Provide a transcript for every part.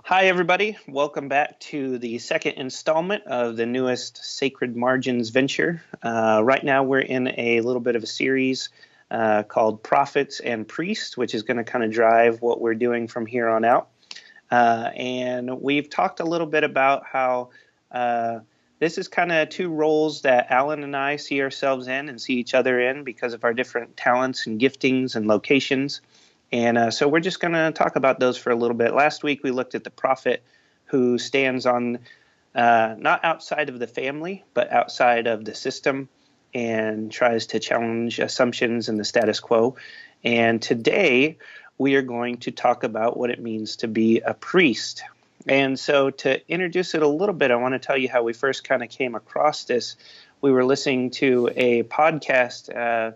Hi, everybody. Welcome back to the second installment of the newest Sacred Margins venture. Right now, we're in a little bit of a series called Prophets and Priests, which is going to kind of drive what we're doing from here on out. And we've talked a little bit about how this is kind of two roles that Alan and I see ourselves in and see each other in because of our different talents and giftings and locations. And so we're just going to talk about those for a little bit. Last week, we looked at the prophet who stands on not outside of the family, but outside of the system and tries to challenge assumptions and the status quo. And today, we are going to talk about what it means to be a priest. And so to introduce it a little bit, I want to tell you how we first kind of came across this. We were listening to a podcast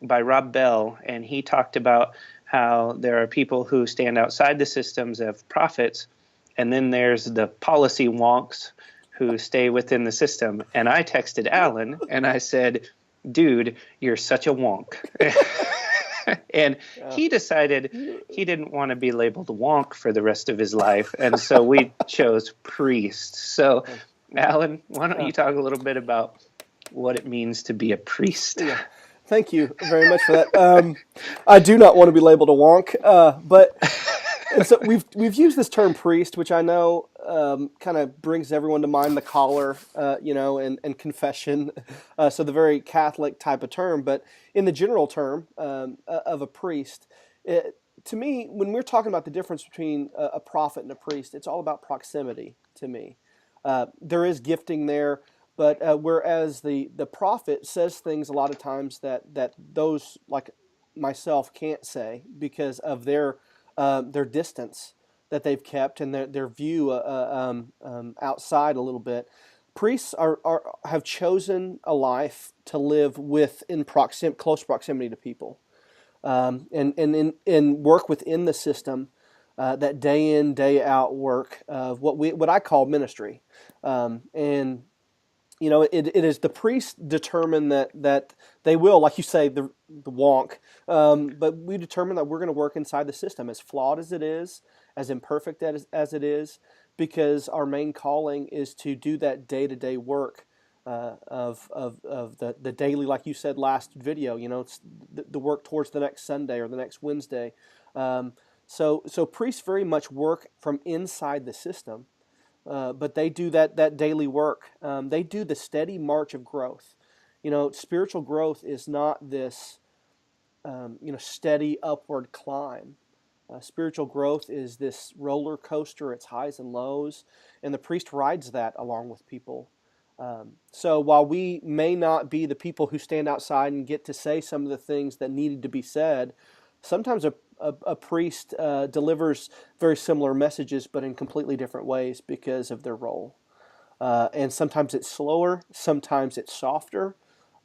by Rob Bell, and he talked about how there are people who stand outside the systems of prophets, and then there's the policy wonks who stay within the system. And I texted Alan, and I said, dude, you're such a wonk. And he decided he didn't want to be labeled wonk for the rest of his life, and so we chose priest. So, Alan, why don't you talk a little bit about what it means to be a priest? Yeah. Thank you very much for that. I do not want to be labeled a wonk, and so we've used this term priest, which I know kind of brings everyone to mind the collar, and confession. So the very Catholic type of term, but in the general term of a priest, to me, when we're talking about the difference between a prophet and a priest, it's all about proximity to me. There is gifting there. But whereas the prophet says things a lot of times that those like myself can't say because of their distance that they've kept and their view outside a little bit, priests have chosen a life to live close proximity to people, and work within the system. That day in, day out work of what I call ministry, and it is the priests determine that they will, like you say, the wonk, but we determine that we're going to work inside the system, as flawed as it is, as imperfect as it is, because our main calling is to do that day-to-day work of the daily, like you said last video, it's the work towards the next Sunday or the next Wednesday. So priests very much work from inside the system. But they do that daily work. They do the steady march of growth. Spiritual growth is not this, steady upward climb. Spiritual growth is this roller coaster. It's highs and lows, and the priest rides that along with people. So while we may not be the people who stand outside and get to say some of the things that needed to be said, sometimes a priest delivers very similar messages, but in completely different ways because of their role. And sometimes it's slower, sometimes it's softer,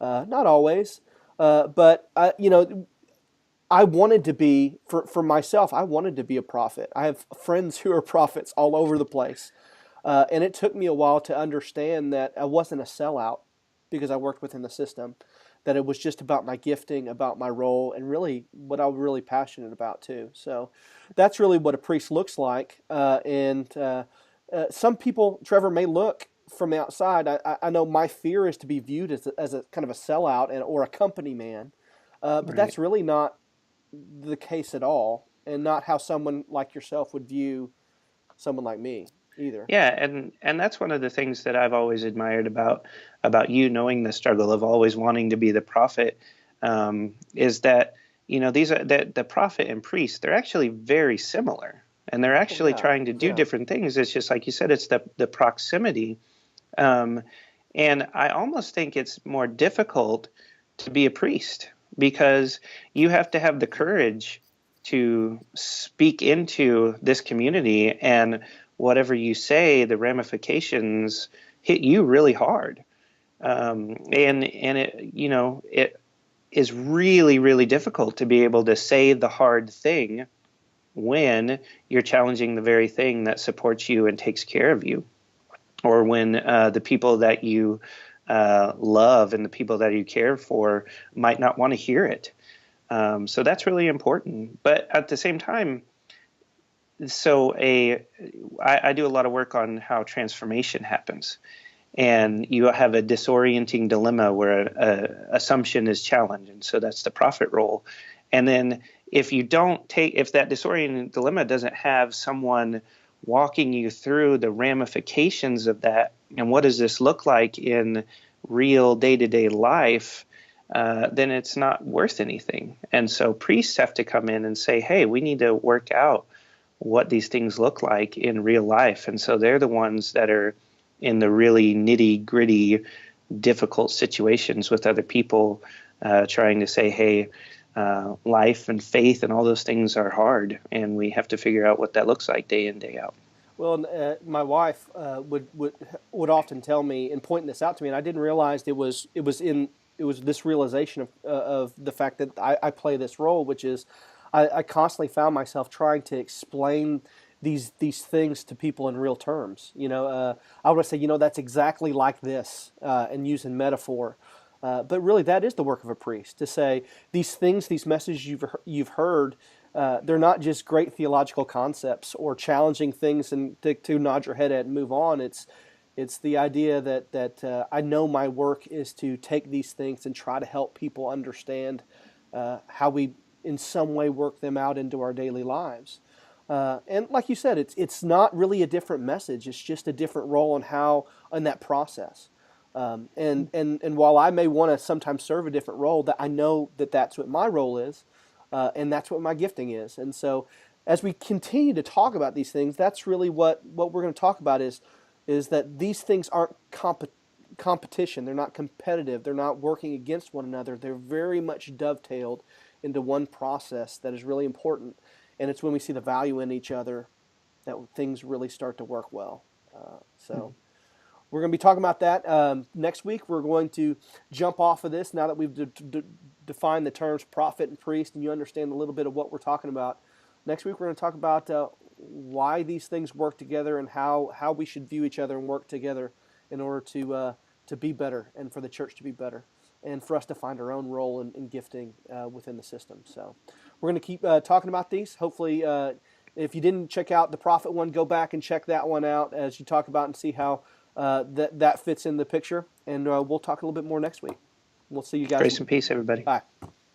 not always. But I wanted to be, for myself, I wanted to be a prophet. I have friends who are prophets all over the place. And it took me a while to understand that I wasn't a sellout because I worked within the system, that it was just about my gifting, about my role, and really what I was really passionate about too. So that's really what a priest looks like. And some people, Trevor, may look from the outside. I know my fear is to be viewed as a kind of a sellout or a company man, but that's really not the case at all, and not how someone like yourself would view someone like me either. Yeah, and that's one of the things that I've always admired about you, knowing the struggle of always wanting to be the prophet, is that these are the prophet and priest. They're actually very similar, and they're actually trying to do different things. It's just like you said, it's the proximity, and I almost think it's more difficult to be a priest because you have to have the courage to speak into this community, and whatever you say, the ramifications hit you really hard. And it is really, really difficult to be able to say the hard thing when you're challenging the very thing that supports you and takes care of you, or when the people that you love and the people that you care for might not want to hear it. So that's really important. But at the same time, so I do a lot of work on how transformation happens, and you have a disorienting dilemma where a assumption is challenged, and so that's the prophet role. And then if that disorienting dilemma doesn't have someone walking you through the ramifications of that, and what does this look like in real day-to-day life, then it's not worth anything. And so priests have to come in and say, hey, we need to work out what these things look like in real life. And so they're the ones that are in the really nitty gritty, difficult situations with other people, trying to say, hey, life and faith and all those things are hard, and we have to figure out what that looks like day in, day out. Well, my wife would often tell me and point this out to me, and I didn't realize it was this realization of the fact that I play this role, which is I constantly found myself trying to explain these things to people in real terms. I would say, that's exactly like this, and using metaphor. But really, that is the work of a priest to say these things, these messages you've heard. They're not just great theological concepts or challenging things and to nod your head at and move on. It's the idea that I know my work is to take these things and try to help people understand how we, in some way, work them out into our daily lives. And like you said, it's not really a different message. It's just a different role in that process. And while I may want to sometimes serve a different role, that I know that that's what my role is, and that's what my gifting is. And so, as we continue to talk about these things, that's really what we're going to talk about is that these things aren't competition. They're not competitive. They're not working against one another. They're very much dovetailed into one process that is really important. And it's when we see the value in each other that things really start to work well. So we're going to be talking about that next week. We're going to jump off of this now that we've defined the terms prophet and priest, and you understand a little bit of what we're talking about. Next week, we're going to talk about why these things work together and how we should view each other and work together in order to be better and for the church to be better and for us to find our own role in gifting within the system. So we're going to keep talking about these. Hopefully, if you didn't check out the prophet one, go back and check that one out as you talk about and see how that fits in the picture. And we'll talk a little bit more next week. We'll see you guys. Grace and peace, everybody. Bye.